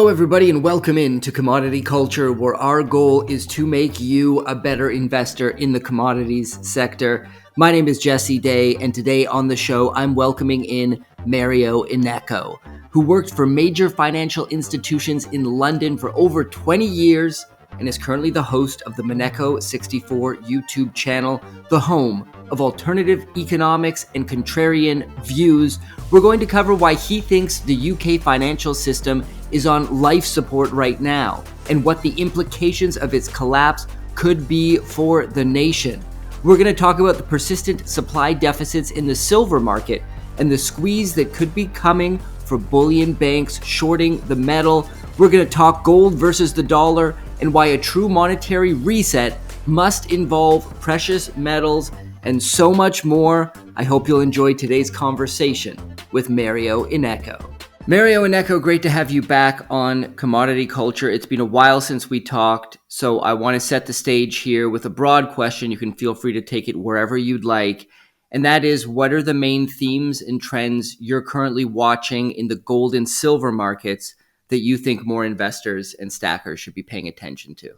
Hello, everybody, and welcome into Commodity Culture, where our goal is to make you a better investor in the commodities sector. My name is Jesse Day, and today on the show, I'm welcoming in Mario Innecco, who worked for major financial institutions in London for over 20 years and is currently the host of the Innecco64 YouTube channel, the home of alternative economics and contrarian views. We're going to cover why he thinks the UK financial system is on life support right now and what the implications of its collapse could be for the nation. We're going to talk about the persistent supply deficits in the silver market and the squeeze that could be coming for bullion banks shorting the metal. We're going to talk gold versus the dollar and why a true monetary reset must involve precious metals and so much more. I hope you'll enjoy today's conversation with Mario Innecco. Mario Innecco, great to have you back on Commodity Culture. It's been a while since we talked, so I want to set the stage here with a broad question. You can feel free to take it wherever you'd like. And that is, what are the main themes and trends you're currently watching in the gold and silver markets that you think more investors and stackers should be paying attention to?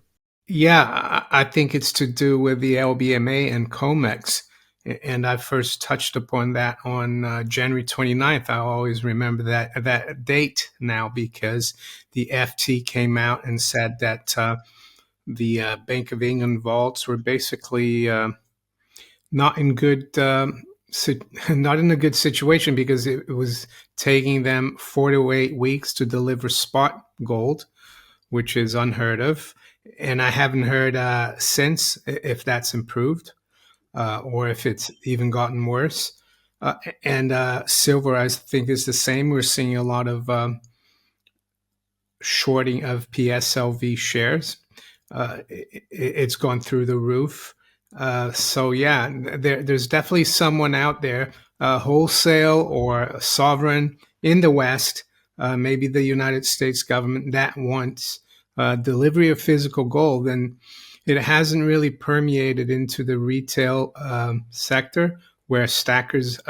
Yeah, I think it's to do with the LBMA and COMEX. And I first touched upon that on January 29th. I always remember that date now because the FT came out and said that the Bank of England vaults were basically not in a good situation because it was taking them 4 to 8 weeks to deliver spot gold, which is unheard of. And I haven't heard since if that's improved or if it's even gotten worse. And silver, I think, is the same. We're seeing a lot of shorting of PSLV shares. It's gone through the roof. So yeah, there's definitely someone out there, wholesale or sovereign in the West, maybe the United States government, that wants delivery of physical gold, and it hasn't really permeated into the retail sector where stackers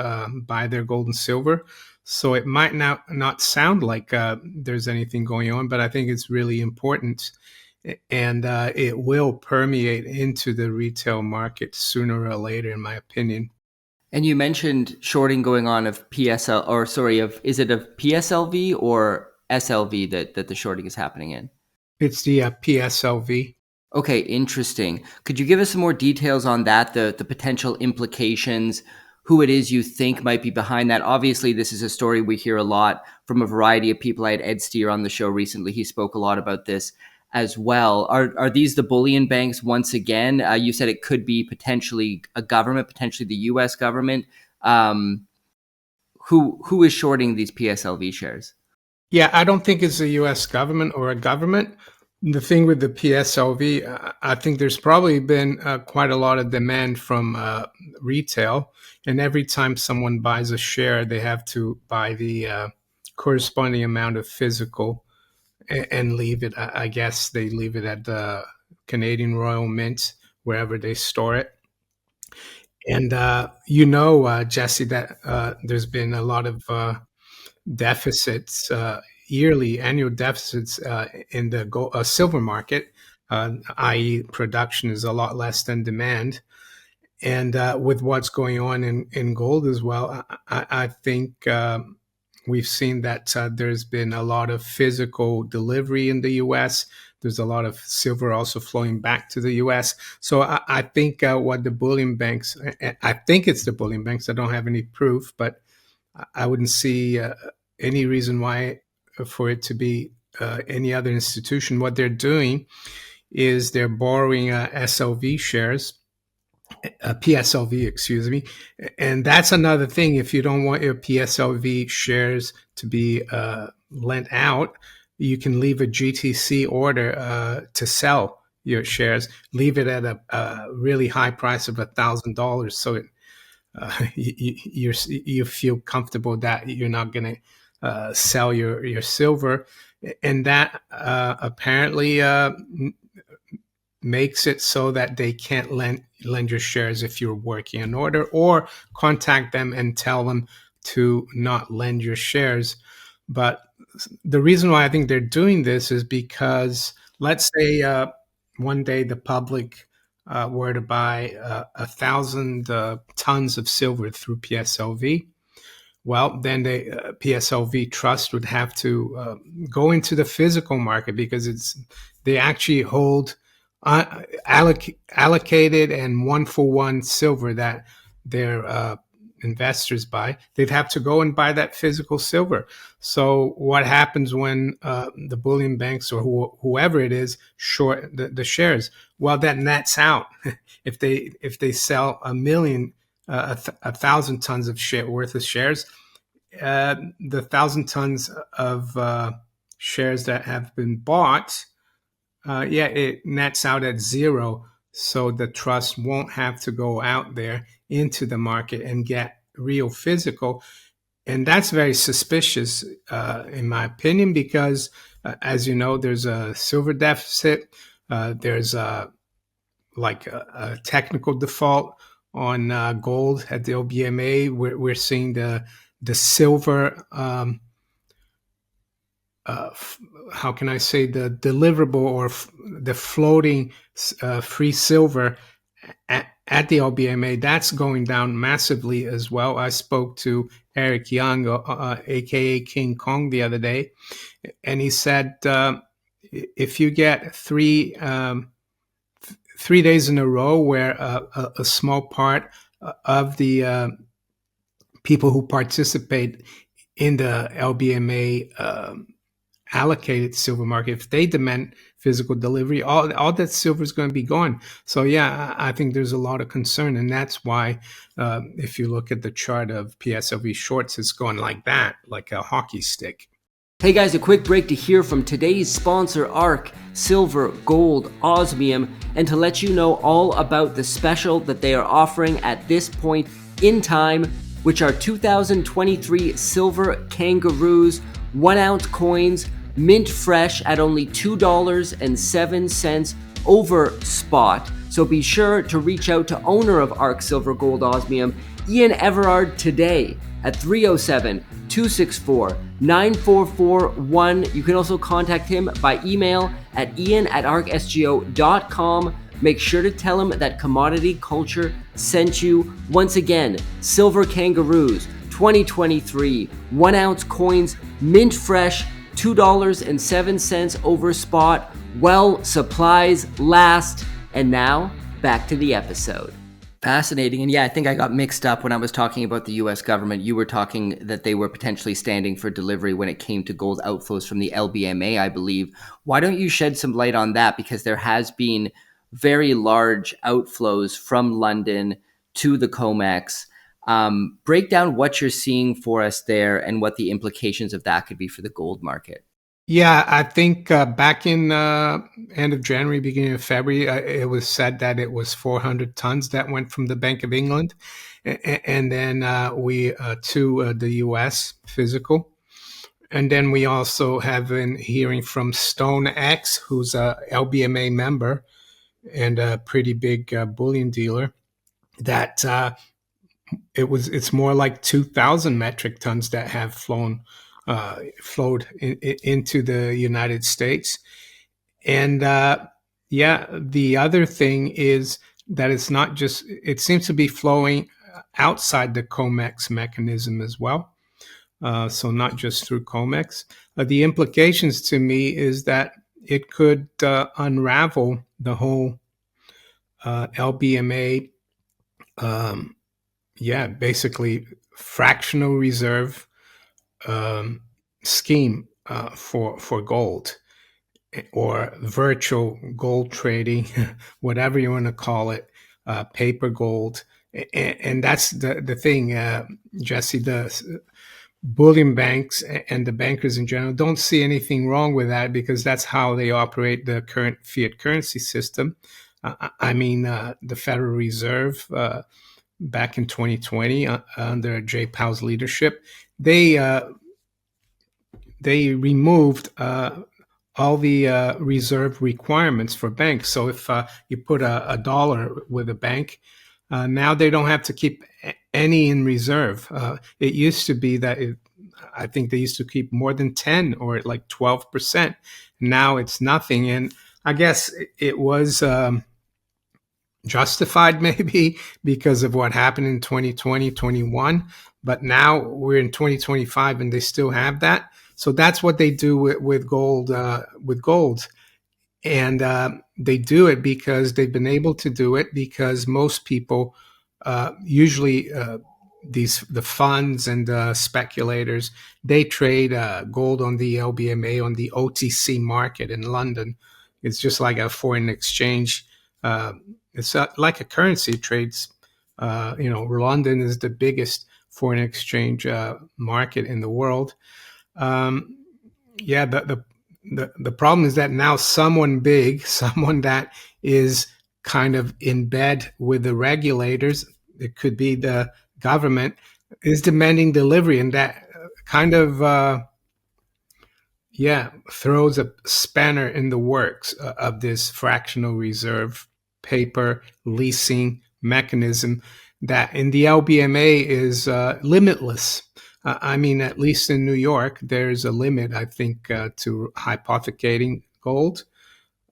buy their gold and silver. So it might not sound like there's anything going on, but I think it's really important, and it will permeate into the retail market sooner or later, in my opinion. And you mentioned shorting going on of is it of PSLV or SLV that the shorting is happening in? It's the PSLV. Okay, interesting. Could you give us some more details on that, the potential implications, who it is you think might be behind that? Obviously, this is a story we hear a lot from a variety of people. I had Ed Steer on the show recently. He spoke a lot about this as well. Are these the bullion banks once again? You said it could be potentially a government, potentially the U.S. government. Who is shorting these PSLV shares? Yeah, I don't think it's the U.S. government or a government. The thing with the PSLV, I think there's probably been quite a lot of demand from retail. And every time someone buys a share, they have to buy the corresponding amount of physical and leave it. I guess they leave it at the Canadian Royal Mint, wherever they store it. And Jesse, that there's been a lot of deficits, annual deficits in the silver market, i.e. production is a lot less than demand. And with what's going on in gold as well, I think we've seen that there's been a lot of physical delivery in the U.S. There's a lot of silver also flowing back to the U.S. So I think what the bullion banks, I think it's the bullion banks, I don't have any proof, but I wouldn't see any reason why for it to be any other institution. What they're doing is they're borrowing SLV shares, PSLV, excuse me. And that's another thing. If you don't want your PSLV shares to be lent out, you can leave a GTC order to sell your shares, leave it at a really high price of $1,000. So you feel comfortable that you're not going to sell your silver, and that apparently makes it so that they can't lend your shares if you're working an order, or contact them and tell them to not lend your shares. But the reason why I think they're doing this is because let's say one day the public were to buy 1,000 tons of silver through PSLV. Well, then the PSLV trust would have to go into the physical market because they actually hold allocated and one-for-one silver that their investors buy. They'd have to go and buy that physical silver. So what happens when the bullion banks or whoever it is short the shares? Well, that nets out. if they sell 1,000 tons of worth of shares, the 1,000 tons of shares that have been bought, it nets out at zero. So the trust won't have to go out there into the market and get real physical. And that's very suspicious, in my opinion, because as you know, there's a silver deficit. There's a technical default on gold at the LBMA. We're seeing the silver, how can I say, the deliverable or the floating free silver at the LBMA, that's going down massively as well. I spoke to Eric Young, aka King Kong, the other day, and he said if you get three days in a row where a small part of the people who participate in the LBMA allocated silver market, if they demand physical delivery, all that silver is going to be gone. So yeah, I think there's a lot of concern, and that's why if you look at the chart of PSLV shorts, it's going like that, like a hockey stick. Hey guys, a quick break to hear from today's sponsor, ARK, Silver, Gold, Osmium, and to let you know all about the special that they are offering at this point in time, which are 2023 silver kangaroos, 1 ounce coins, mint fresh at only $2.07 over spot. So be sure to reach out to owner of ARK Silver Gold Osmium, Ian Everard, today at 307-264-9441. You can also contact him by email at ian@arksgo.com. Make sure to tell him that Commodity Culture sent you. Once again, Silver Kangaroos 2023, 1 ounce coins, mint fresh, $2.07 over spot. Well, supplies last. And now, back to the episode. Fascinating. And yeah, I think I got mixed up when I was talking about the US government. You were talking that they were potentially standing for delivery when it came to gold outflows from the LBMA, I believe. Why don't you shed some light on that? Because there has been very large outflows from London to the COMEX. Break down what you're seeing for us there and what the implications of that could be for the gold market. Yeah, I think back in end of January, beginning of February, it was said that it was 400 tons that went from the Bank of England, and then we to the U.S. physical. And then we also have been hearing from StoneX, who's a LBMA member and a pretty big bullion dealer, that it's more like 2,000 metric tons that have flowed into the United States. And the other thing is that it's not just, it seems to be flowing outside the COMEX mechanism as well. So not just through COMEX. The implications to me is that it could unravel the whole LBMA, basically fractional reserve scheme for gold, or virtual gold trading, whatever you want to call it, paper gold. And that's the thing, Jesse, the bullion banks and the bankers in general don't see anything wrong with that, because that's how they operate the current fiat currency system. The Federal Reserve, back in 2020, under Jay Powell's leadership, they removed all the reserve requirements for banks. So if you put a dollar with a bank, now they don't have to keep any in reserve. It used to be that I think they used to keep more than 10 or like 12%. Now it's nothing. And I guess it was justified maybe because of what happened in 2020, 21. But now we're in 2025 and they still have that. So that's what they do with gold, And they do it because they've been able to do it because most people, usually the funds and speculators, they trade gold on the LBMA, on the OTC market in London. It's just like a foreign exchange. It's like a currency. It trades. London is the biggest foreign exchange market in the world. Yeah, the problem is that now someone big, someone that is kind of in bed with the regulators, it could be the government, is demanding delivery, and that kind of throws a spanner in the works of this fractional reserve paper leasing mechanism that in the LBMA is limitless. I mean, at least in New York, there's a limit, I think, to hypothecating gold.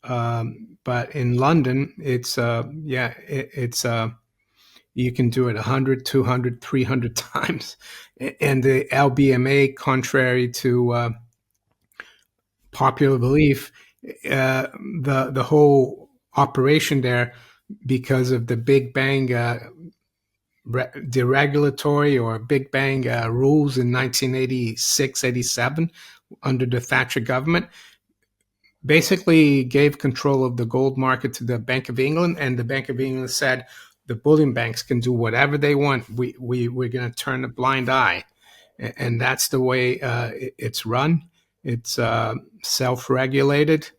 But in London, it's you can do it 100, 200, 300 times. And the LBMA, contrary to popular belief, the whole operation there, because of the Big Bang deregulatory or Big Bang rules in 1986, 87, under the Thatcher government, basically gave control of the gold market to the Bank of England, and the Bank of England said the bullion banks can do whatever they want. We're going to turn a blind eye, and that's the way it's run. It's self-regulated,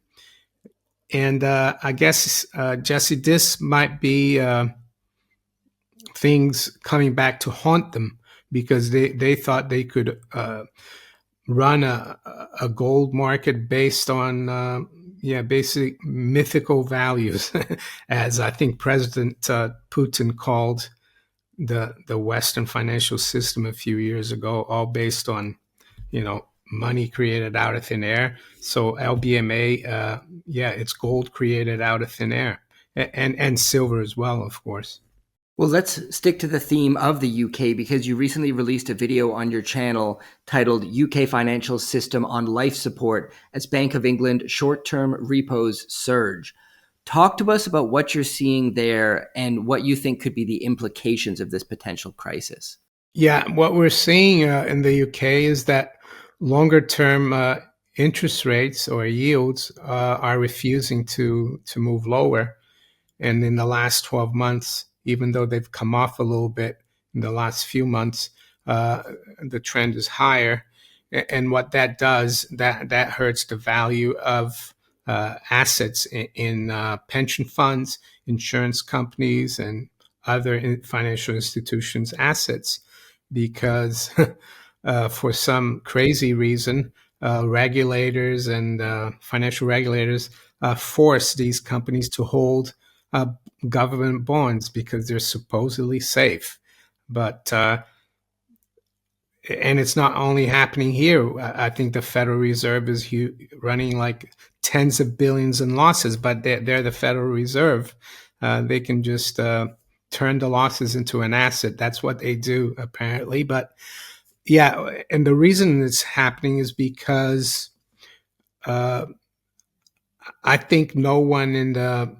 and I guess Jesse, this might be things coming back to haunt them because they thought they could run a gold market based on basic mythical values, as I think President Putin called the Western financial system a few years ago, all based on money created out of thin air. So LBMA, it's gold created out of thin air, and silver as well, of course. Well, let's stick to the theme of the UK because you recently released a video on your channel titled UK Financial System on Life Support as Bank of England Short-Term Repos Surge. Talk to us about what you're seeing there and what you think could be the implications of this potential crisis. Yeah, what we're seeing in the UK is that longer-term interest rates or yields are refusing to move lower. And in the last 12 months, even though they've come off a little bit in the last few months, the trend is higher. And what that does, that hurts the value of assets in pension funds, insurance companies, and other financial institutions' assets, because for some crazy reason, regulators and financial regulators force these companies to hold government bonds because they're supposedly safe. But and it's not only happening here. I think the Federal Reserve is running like tens of billions in losses, but they're the Federal Reserve. They can just turn the losses into an asset. That's what they do, apparently. But yeah, and the reason it's happening is because I think no one in the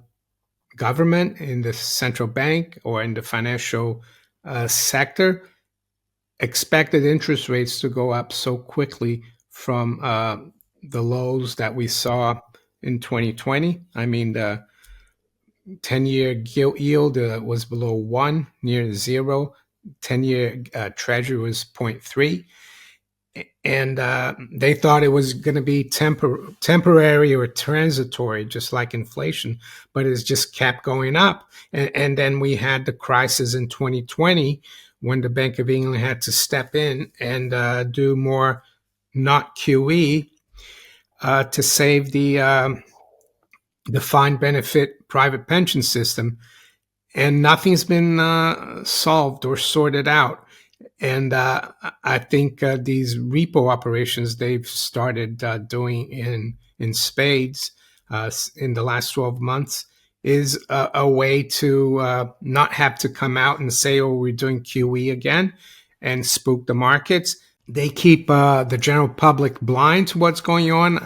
government, in the central bank, or in the financial sector expected interest rates to go up so quickly from the lows that we saw in 2020. I mean, the 10-year gilt yield was below 1, near 0. 10-year treasury was 0.3. And they thought it was going to be temporary or transitory, just like inflation, but it's just kept going up. And then we had the crisis in 2020 when the Bank of England had to step in and do more not QE to save the defined benefit private pension system. And nothing's been solved or sorted out. And I think these repo operations they've started doing in spades in the last 12 months is a way to not have to come out and say, "Oh, we're doing QE again," and spook the markets. They keep the general public blind to what's going on.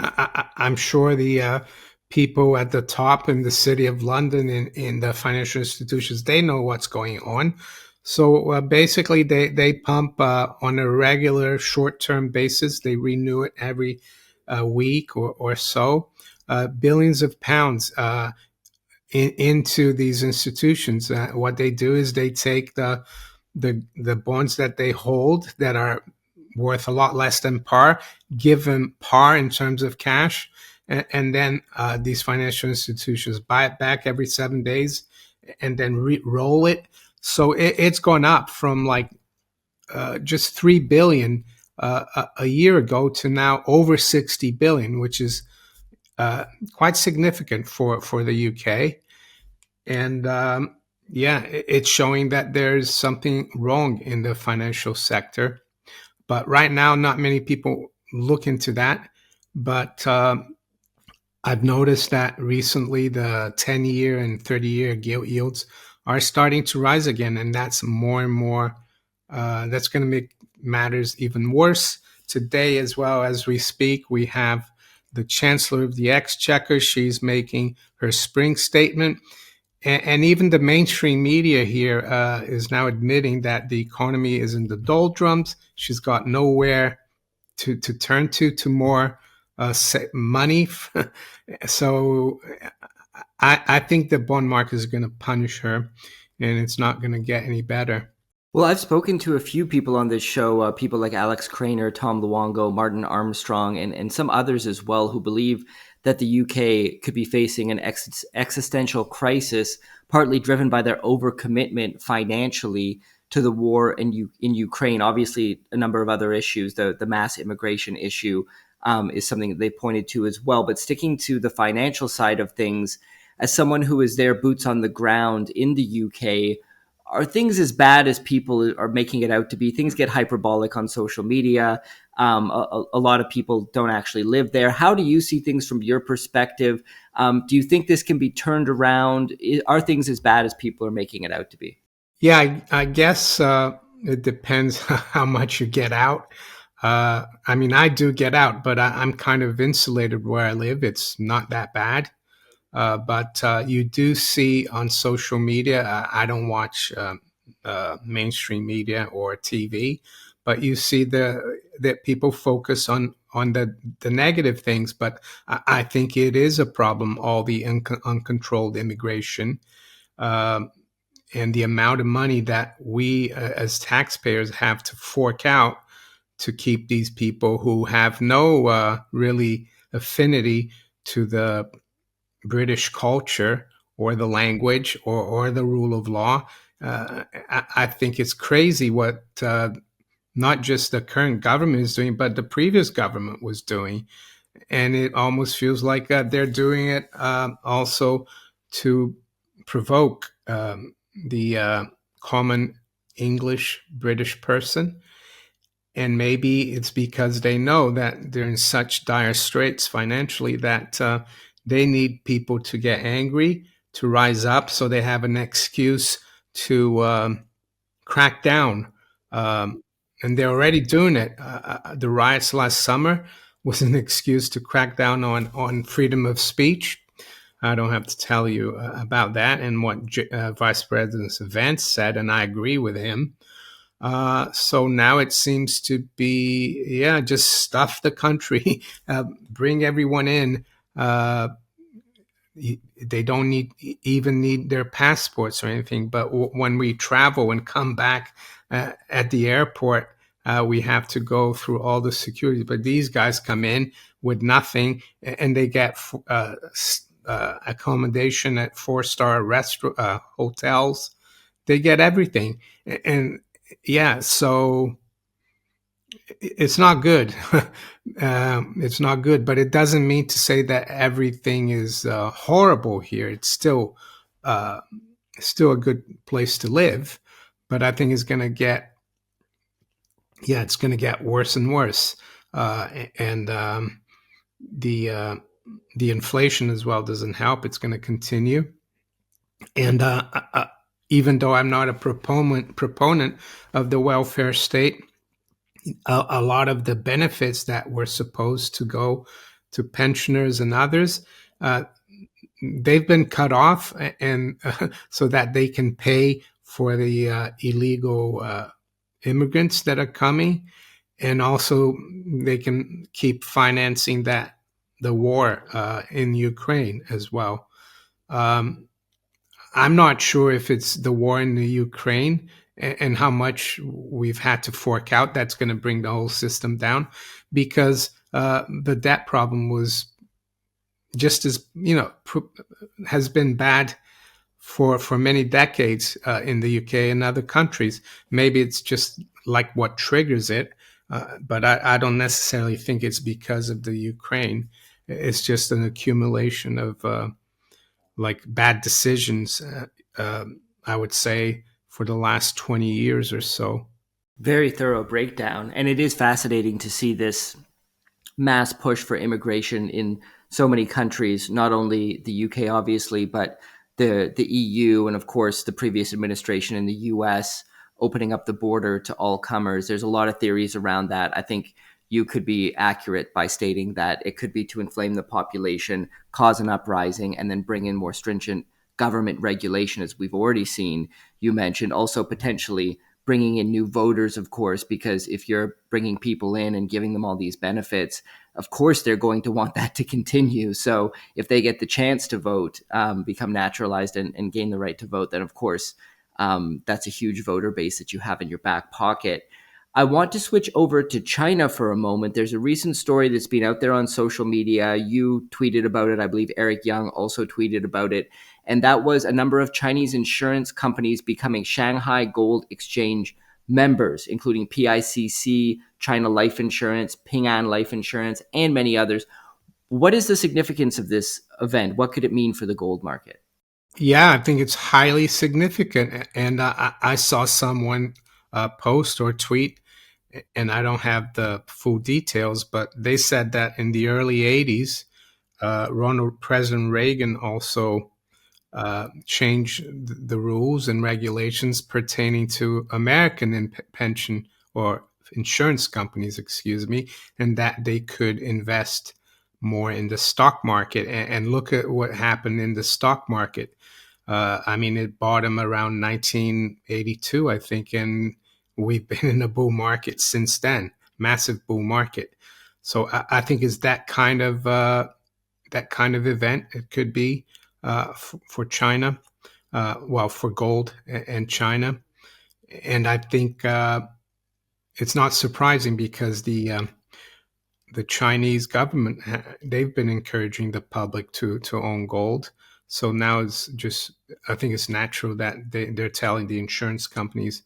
I'm sure the people at the top in the city of London in the financial institutions, they know what's going on. So basically, they pump on a regular short-term basis. They renew it every week or so, billions of pounds into these institutions. What they do is they take the bonds that they hold that are worth a lot less than par, give them par in terms of cash, and then these financial institutions buy it back every 7 days and then roll it. So it's gone up from like just 3 billion a year ago to now over 60 billion, which is quite significant for the UK. And yeah, it's showing that there's something wrong in the financial sector. But right now, not many people look into that. But I've noticed that recently the 10-year and 30-year gilt yields are starting to rise again. And that's more and more, that's going to make matters even worse. Today, as well as we speak, we have the Chancellor of the Exchequer. She's making her spring statement. And even the mainstream media here is now admitting that the economy is in the doldrums. She's got nowhere to turn to more money. So I think the bond market is going to punish her, and it's not going to get any better. Well, I've spoken to a few people on this show, people like Alex Craner, Tom Luongo, Martin Armstrong, and some others as well, who believe that the UK could be facing an existential crisis, partly driven by their overcommitment financially to the war in Ukraine. Obviously, a number of other issues, the mass immigration issue is something that they pointed to as well. But sticking to the financial side of things, as someone who is there boots on the ground in the UK, are things as bad as people are making it out to be? Things get hyperbolic on social media. A lot of people don't actually live there. How do you see things from your perspective? Do you think this can be turned around? Are things as bad as people are making it out to be? Yeah, I guess it depends how much you get out. I mean, I do get out, but I'm kind of insulated where I live. It's not that bad. But you do see on social media, I don't watch mainstream media or TV, but you see that people focus on the negative things. But I think it is a problem, all the uncontrolled immigration. And the amount of money that we as taxpayers have to fork out to keep these people who have no really affinity to the British culture or the language or the rule of law. I think it's crazy what not just the current government is doing, but the previous government was doing. And it almost feels like they're doing it also to provoke the common English British person. And maybe it's because they know that they're in such dire straits financially that they need people to get angry, to rise up, so they have an excuse to crack down. And they're already doing it. The riots last summer was an excuse to crack down on freedom of speech. I don't have to tell you about that and what Vice President Vance said, and I agree with him. So now it seems to be, yeah, just stuff the country, bring everyone in. They don't even need their passports or anything. But when we travel and come back at the airport, we have to go through all the security. But these guys come in with nothing, and they get accommodation at 4-star hotels. They get everything, and yeah, so it's not good. It's not good, but it doesn't mean to say that everything is horrible here. It's still a good place to live, but I think it's going to get yeah, it's going to get worse and worse. And the uh, the inflation as well doesn't help. It's going to continue. And even though I'm not a proponent of the welfare state, a lot of the benefits that were supposed to go to pensioners and others, uh, they've been cut off, and so that they can pay for the illegal immigrants that are coming, and also they can keep financing the war in Ukraine as well. Um, I'm not sure if it's the war in the Ukraine and how much we've had to fork out that's going to bring the whole system down, because the debt problem was just as has been bad for many decades in the UK and other countries. Maybe it's just like what triggers it, but I don't necessarily think it's because of the Ukraine. It's just an accumulation of like bad decisions, I would say, for the last 20 years or so. Very thorough breakdown. And it is fascinating to see this mass push for immigration in so many countries, not only the UK, obviously, but the EU, and of course the previous administration in the US opening up the border to all comers. There's a lot of theories around that. I think you could be accurate by stating that it could be to inflame the population, cause an uprising, and then bring in more stringent government regulation, as we've already seen. You mentioned also potentially bringing in new voters, of course, because if you're bringing people in and giving them all these benefits, of course they're going to want that to continue. So if they get the chance to vote, become naturalized, and gain the right to vote, then of course that's a huge voter base that you have in your back pocket. I want to switch over to China for a moment. There's a recent story that's been out there on social media. You tweeted about it. I believe Eric Young also tweeted about it. And that was a number of Chinese insurance companies becoming Shanghai Gold Exchange members, including PICC, China Life Insurance, Ping An Life Insurance, and many others. What is the significance of this event? What could it mean for the gold market? Yeah, I think it's highly significant. And I saw someone post or tweet, and I don't have the full details, but they said that in the early 80s, President Reagan also change the rules and regulations pertaining to American pension or insurance companies, excuse me, and that they could invest more in the stock market. And look at what happened in the stock market. I mean, it bottomed around 1982, I think, and we've been in a bull market since then, massive bull market. So I think it's that kind of event. It could be for China, well, for gold and China. And I think it's not surprising because the Chinese government, they've been encouraging the public to own gold. So now it's just, I think it's natural that they're telling the insurance companies,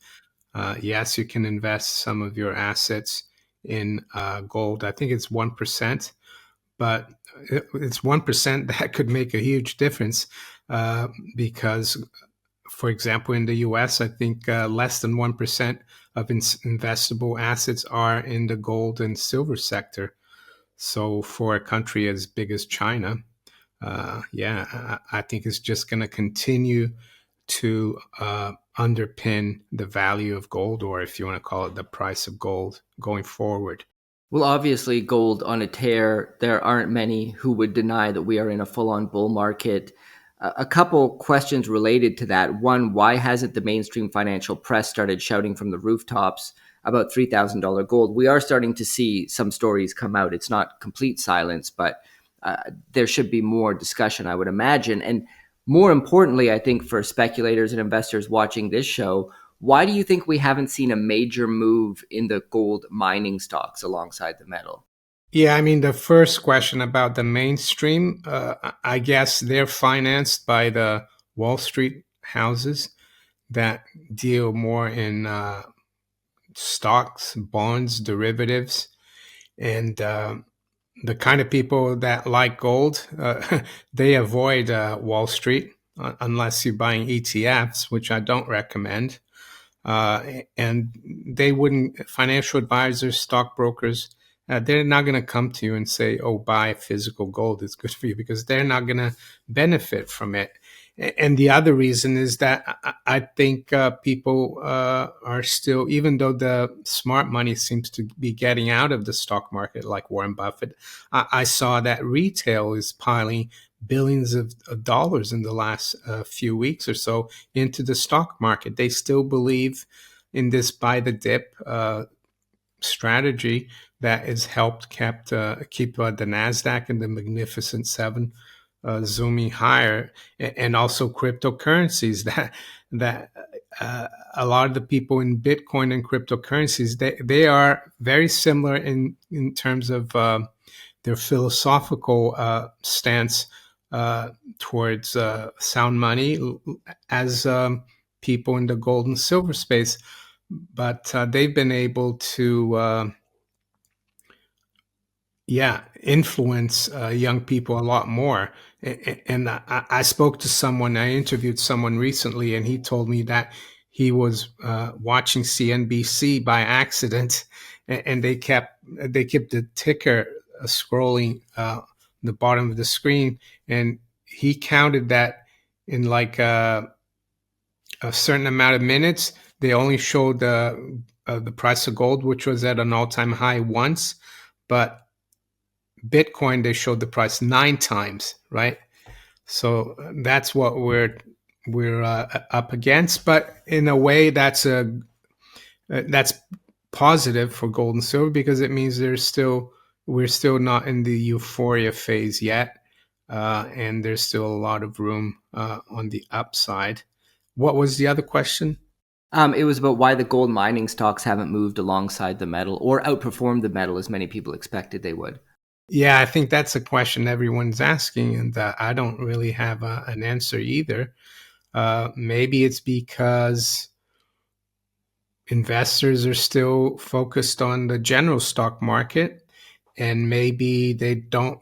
yes, you can invest some of your assets in gold. I think it's 1%, but it's 1% that could make a huge difference because, for example, in the US, I think less than 1% of investable assets are in the gold and silver sector. So for a country as big as China, yeah, I think it's just going to continue to underpin the value of gold, or if you want to call it the price of gold going forward. Well, obviously, gold on a tear. There aren't many who would deny that we are in a full on bull market. A couple questions related to that. One, why hasn't the mainstream financial press started shouting from the rooftops about $3,000 gold? We are starting to see some stories come out. It's not complete silence, but there should be more discussion, I would imagine. And more importantly, I think for speculators and investors watching this show, why do you think we haven't seen a major move in the gold mining stocks alongside the metal? Yeah, I mean, the first question about the mainstream, I guess they're financed by the Wall Street houses that deal more in stocks, bonds, derivatives, and the kind of people that like gold, they avoid Wall Street unless you're buying ETFs, which I don't recommend. and they wouldn't, financial advisors, stockbrokers, they're not going to come to you and say, oh, buy physical gold, it's good for you, because they're not going to benefit from it. And the other reason is that I think people are still, even though the smart money seems to be getting out of the stock market, like Warren Buffett, I saw that retail is piling billions of dollars in the last few weeks or so into the stock market. They still believe in this buy the dip strategy that has helped keep the Nasdaq and the Magnificent Seven zooming higher, and also cryptocurrencies that a lot of the people in Bitcoin and cryptocurrencies, they are very similar in terms of their philosophical stance towards sound money as people in the gold and silver space, but they've been able to influence young people a lot more. And I spoke to someone, I interviewed someone recently, and he told me that he was watching CNBC by accident, and they kept the ticker scrolling the bottom of the screen, and he counted that in like a certain amount of minutes, they only showed the price of gold, which was at an all-time high once, but Bitcoin, they showed the price 9 times, right? So that's what we're up against. But in a way, that's positive for gold and silver, because it means we're still not in the euphoria phase yet, and there's still a lot of room on the upside. What was the other question? It was about why the gold mining stocks haven't moved alongside the metal or outperformed the metal as many people expected they would. Yeah, I think that's a question everyone's asking, and I don't really have an answer either. Maybe it's because investors are still focused on the general stock market, and maybe they don't.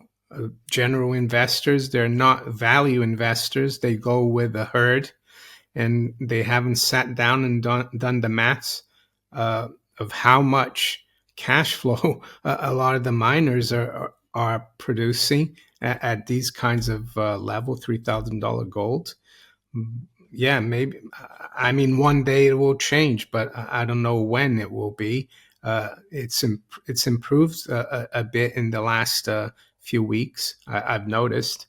General investors, they're not value investors. They go with the herd, and they haven't sat down and done the maths of how much cash flow a lot of the miners are producing at these kinds of level, $3,000 gold. Yeah, maybe. I mean, one day it will change, but I don't know when it will be. It's improved a bit in the last few weeks. I've noticed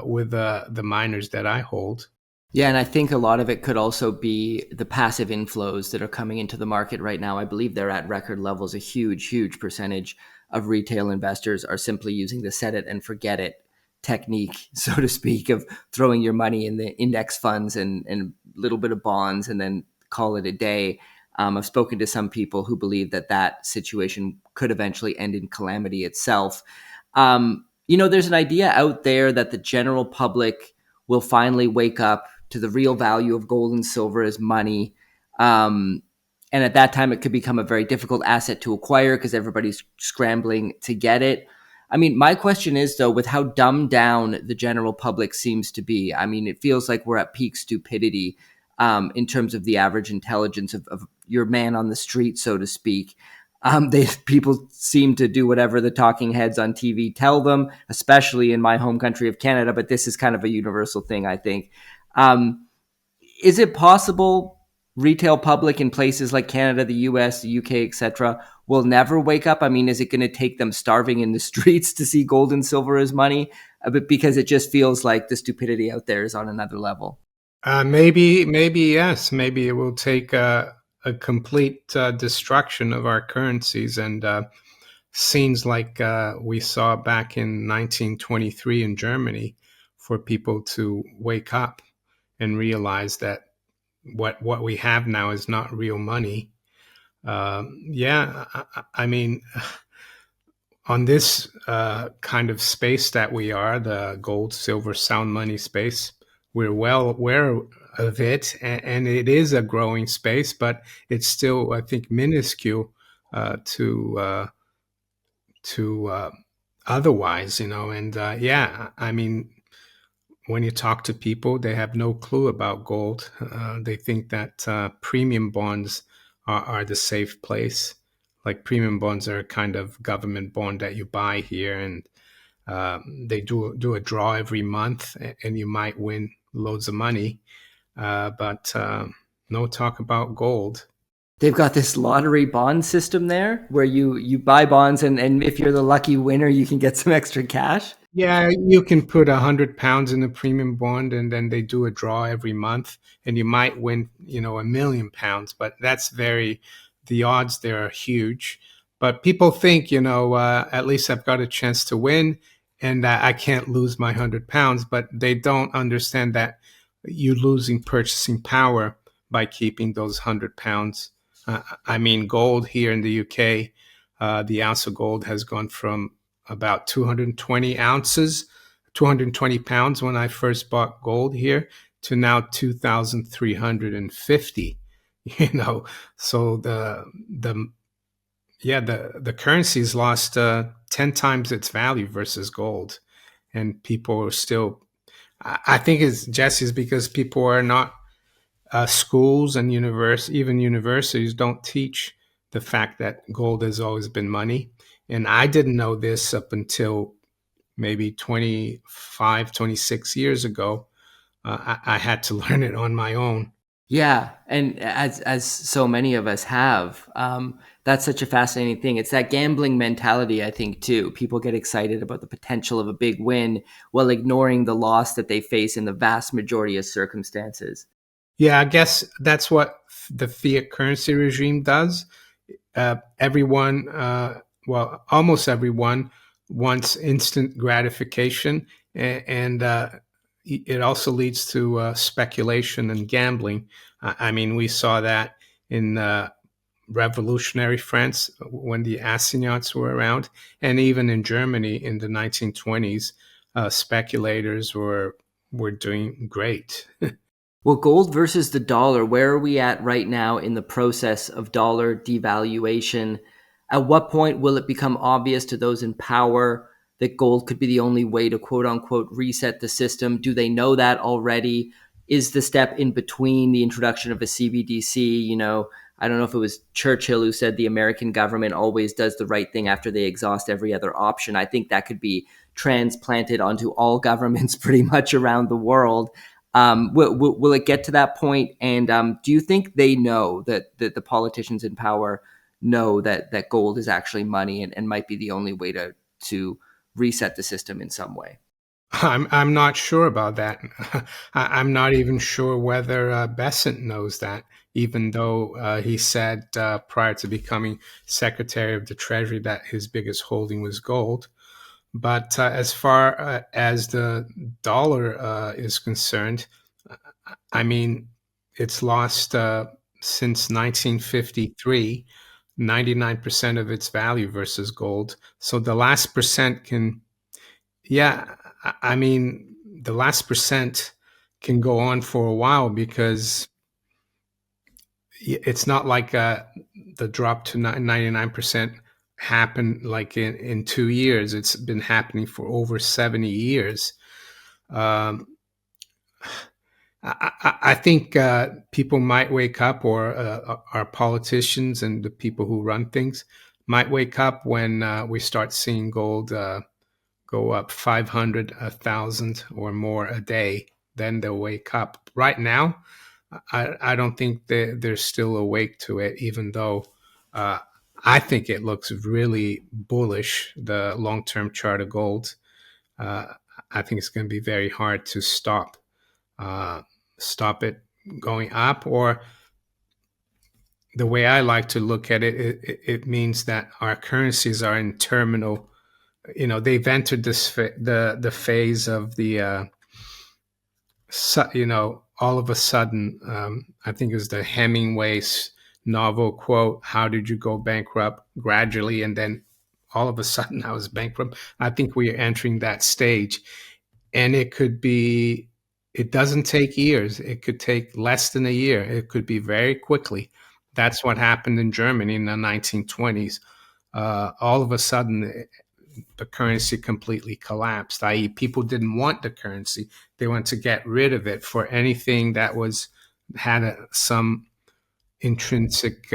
with the miners that I hold. Yeah, and I think a lot of it could also be the passive inflows that are coming into the market right now. I believe they're at record levels. A huge, huge percentage of retail investors are simply using the set it and forget it technique, so to speak, of throwing your money in the index funds and a little bit of bonds and then call it a day. I've spoken to some people who believe that situation could eventually end in calamity itself. There's an idea out there that the general public will finally wake up to the real value of gold and silver as money. And at that time, it could become a very difficult asset to acquire because everybody's scrambling to get it. I mean, my question is, though, with how dumbed down the general public seems to be, I mean, it feels like we're at peak stupidity in terms of the average intelligence of your man on the street, so to speak. People seem to do whatever the talking heads on TV tell them, especially in my home country of Canada. But this is kind of a universal thing, I think. Is it possible retail public in places like Canada, the US, the UK, etc., will never wake up? I mean, is it going to take them starving in the streets to see gold and silver as money? But because it just feels like the stupidity out there is on another level. Maybe yes. Maybe it will take a complete destruction of our currencies, and scenes like we saw back in 1923 in Germany, for people to wake up and realize that what we have now is not real money. I mean, on this kind of space that we are, the gold, silver, sound money space, we're well aware of it, and it is a growing space, but it's still, I think, minuscule to otherwise, And I mean, when you talk to people, they have no clue about gold. They think that premium bonds are the safe place. Like premium bonds are a kind of government bond that you buy here, and they do a draw every month, and you might win loads of money. But no talk about gold. They've got this lottery bond system there where you buy bonds, and if you're the lucky winner, you can get some extra cash. Yeah, you can put £100 in a premium bond, and then they do a draw every month, and you might win, £1 million. But that's the odds there are huge. But people think, at least I've got a chance to win, and I can't lose my £100. But they don't understand that you're losing purchasing power by keeping those £100. I mean, gold here in the UK, the ounce of gold has gone from about 220 ounces, 220 pounds when I first bought gold here, to now 2,350. You know, so the currency's lost 10 times its value versus gold, and people are still. I think it's Jesse is because people are not schools and even universities don't teach the fact that gold has always been money. And I didn't know this up until maybe 25, 26 years ago. I had to learn it on my own. Yeah, and as so many of us have, that's such a fascinating thing. It's that gambling mentality, I think, too. People get excited about the potential of a big win while ignoring the loss that they face in the vast majority of circumstances. Yeah, I guess that's what the fiat currency regime does. Everyone, well, almost everyone wants instant gratification, and it also leads to speculation and gambling. I mean, we saw that in revolutionary France when the assignats were around, and even in Germany in the 1920s, speculators were doing great. Well, gold versus the dollar, where are we at right now in the process of dollar devaluation? At what point will it become obvious to those in power that gold could be the only way to quote unquote reset the system? Do they know that already? Is the step in between the introduction of a CBDC? I don't know if it was Churchill who said the American government always does the right thing after they exhaust every other option. I think that could be transplanted onto all governments pretty much around the world. Will it get to that point? And do you think they know that the politicians in power know that gold is actually money and might be the only way to reset the system in some way? I'm not sure about that. I'm not even sure whether Besant knows that, even though he said prior to becoming Secretary of the Treasury that his biggest holding was gold. But as far as the dollar is concerned, I mean, it's lost since 1953, 99% of its value versus gold. So the last percent can, yeah, I mean, the last percent can go on for a while because it's not like the drop to 99% happened like in 2 years. It's been happening for over 70 years. Um, I think people might wake up, or our politicians and the people who run things might wake up when we start seeing gold go up 500, 1,000 or more a day. Then they'll wake up. Right now, I don't think they're still awake to it, even though uh, I think it looks really bullish, the long term chart of gold. Uh, I think it's going to be very hard to uh, stop it going up. Or the way I like to look at it, it means that our currencies are in terminal. They've entered the phase of the all of a sudden, I think it was the Hemingway's novel quote, "How did you go bankrupt? Gradually, and then all of a sudden I was bankrupt." I think we are entering that stage, and it doesn't take years. It could take less than a year. It could be very quickly. That's what happened in Germany in the 1920s. All of a sudden, the currency completely collapsed, i.e., people didn't want the currency. They want to get rid of it for anything that had some intrinsic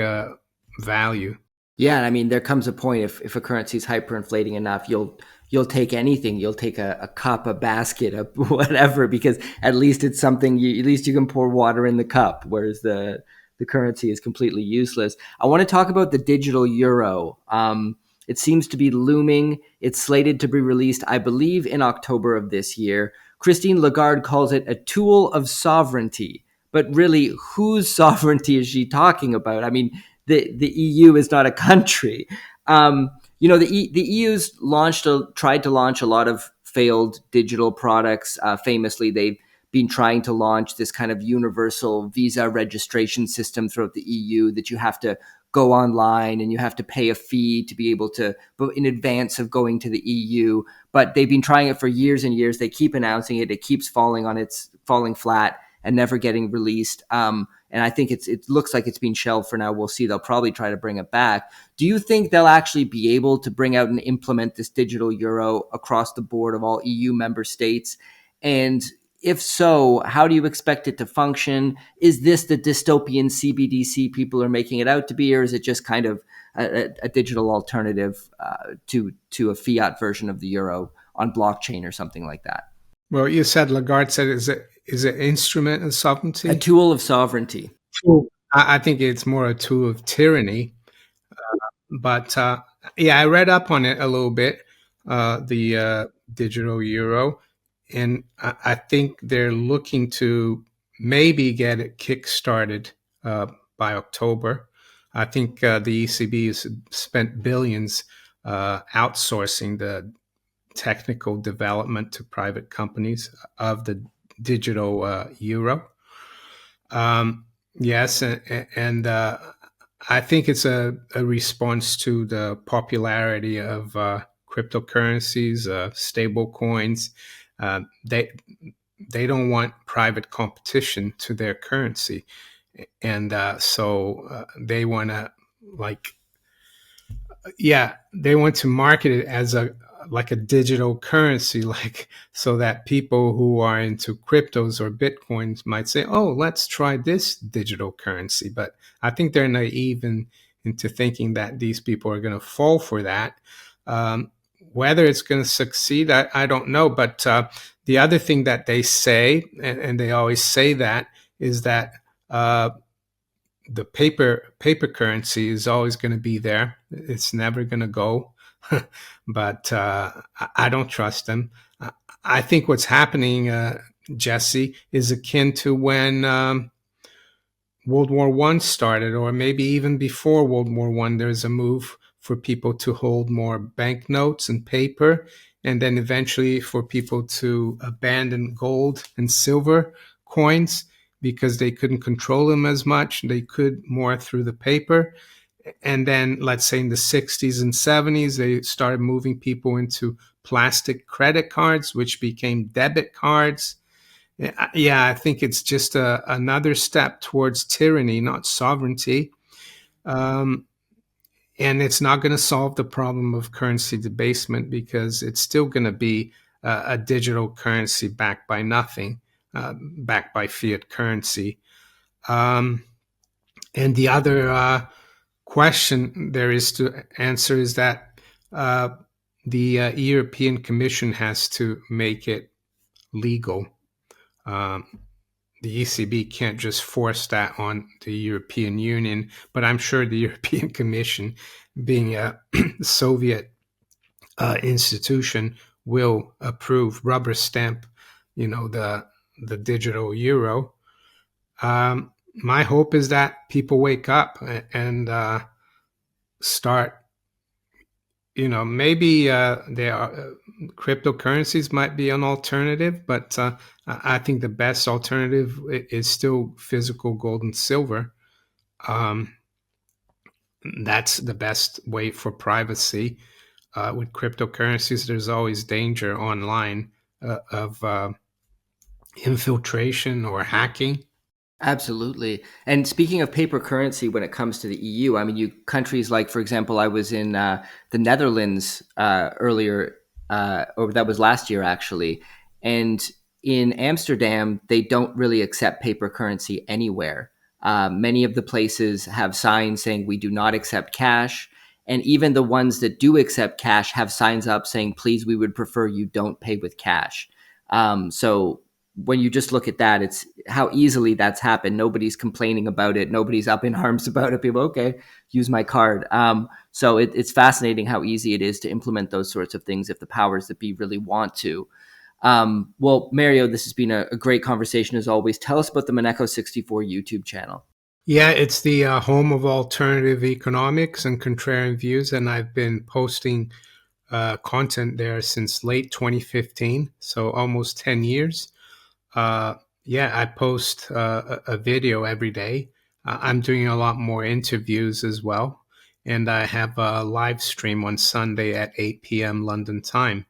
value. Yeah, and I mean, there comes a point if a currency is hyperinflating enough, you'll take anything. You'll take a cup, a basket, a whatever, because at least it's something. At least you can pour water in the cup, whereas the currency is completely useless. I want to talk about the digital euro. It seems to be looming. It's slated to be released, I believe, in October of this year. Christine Lagarde calls it a tool of sovereignty. But really, whose sovereignty is she talking about? I mean, the EU is not a country. The EU's tried to launch a lot of failed digital products. Famously, they've been trying to launch this kind of universal visa registration system throughout the EU that you have to go online and you have to pay a fee to be able to, but in advance of going to the EU. But they've been trying it for years and years. They keep announcing it. It keeps falling flat and never getting released. And I think it looks like it's been shelved for now. We'll see. They'll probably try to bring it back. Do you think they'll actually be able to bring out and implement this digital euro across the board of all EU member states? And if so, how do you expect it to function? Is this the dystopian CBDC people are making it out to be, or is it just kind of a digital alternative to a fiat version of the euro on blockchain or something like that? Well, you said Lagarde said is it instrument of sovereignty? A tool of sovereignty. Tool. I think it's more a tool of tyranny. But yeah, I read up on it a little bit, the digital euro, and I think they're looking to maybe get it kickstarted by October. I think the ECB has spent billions outsourcing the technical development to private companies of the digital euro. Yes, and I think it's a response to the popularity of cryptocurrencies, stable coins. They don't want private competition to their currency, and so they want to they want to market it as a digital currency, so that people who are into cryptos or bitcoins might say, oh, let's try this digital currency. But I think they're naive into thinking that these people are going to fall for that. Whether it's going to succeed, I don't know. But the other thing that they say, and they always say that, is that the paper currency is always going to be there. It's never going to go. But I don't trust them. I think what's happening, Jesse, is akin to when World War I started, or maybe even before World War I. There's a move for people to hold more banknotes and paper, and then eventually for people to abandon gold and silver coins because they couldn't control them as much. They could more through the paper. And then, let's say in the 60s and 70s, they started moving people into plastic credit cards, which became debit cards. Yeah, I think it's just another step towards tyranny, not sovereignty. And it's not going to solve the problem of currency debasement, because it's still going to be a digital currency backed by nothing, backed by fiat currency. And the other question there is to answer is that the European Commission has to make it legal. The ECB can't just force that on the European Union, but I'm sure the European Commission, being a Soviet institution, will approve, rubber stamp, the digital euro. My hope is that people wake up and start, maybe there are cryptocurrencies might be an alternative, but I think the best alternative is still physical gold and silver. That's the best way for privacy. With cryptocurrencies, there's always danger online of infiltration or hacking. Absolutely. And speaking of paper currency, when it comes to the EU, I mean, you countries like, for example, I was in the Netherlands earlier, or that was last year actually, and in Amsterdam, they don't really accept paper currency anywhere. Many of the places have signs saying we do not accept cash, and even the ones that do accept cash have signs up saying, "Please, we would prefer you don't pay with cash." So when you just look at that, it's how easily that's happened. Nobody's complaining about it. Nobody's up in arms about it. People, okay, use my card. So it's fascinating how easy it is to implement those sorts of things if the powers that be really want to. Well, Mario, this has been a great conversation as always. Tell us about the Innecco 64 YouTube channel. Yeah, it's the home of alternative economics and contrarian views, and I've been posting content there since late 2015, so almost 10 years. Uh, yeah, I post a video every day. I'm doing a lot more interviews as well, and I have a live stream on Sunday at 8 p.m. London time.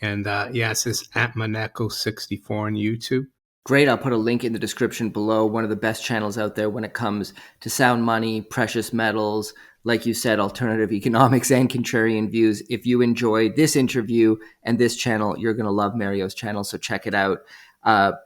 And yeah, it's this at Monaco64 on YouTube. Great. I'll put a link in the description below. One of the best channels out there when it comes to sound money, precious metals, like you said, alternative economics and contrarian views. If you enjoy this interview and this channel, you're going to love Mario's channel. So check it out.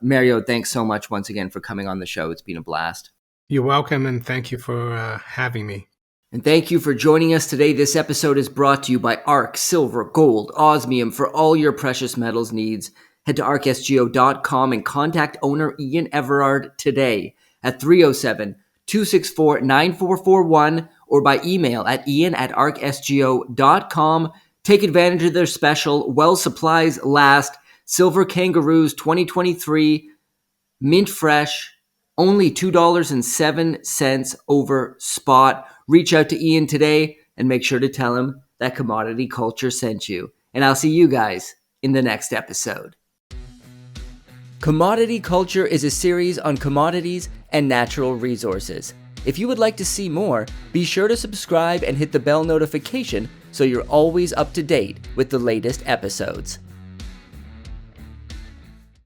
Mario, thanks so much once again for coming on the show. It's been a blast. You're welcome, and thank you for having me. And thank you for joining us today. This episode is brought to you by ARC, silver, gold, osmium for all your precious metals needs. Head to arcsgo.com and contact owner Ian Everard today at 307-264-9441 or by email at ian@arcsgo.com. Take advantage of their special while supplies last Silver Kangaroos 2023 mint fresh, only $2.07 over spot. Reach out to Ian today and make sure to tell him that Commodity Culture sent you. And I'll see you guys in the next episode. Commodity Culture is a series on commodities and natural resources. If you would like to see more, be sure to subscribe and hit the bell notification so you're always up to date with the latest episodes.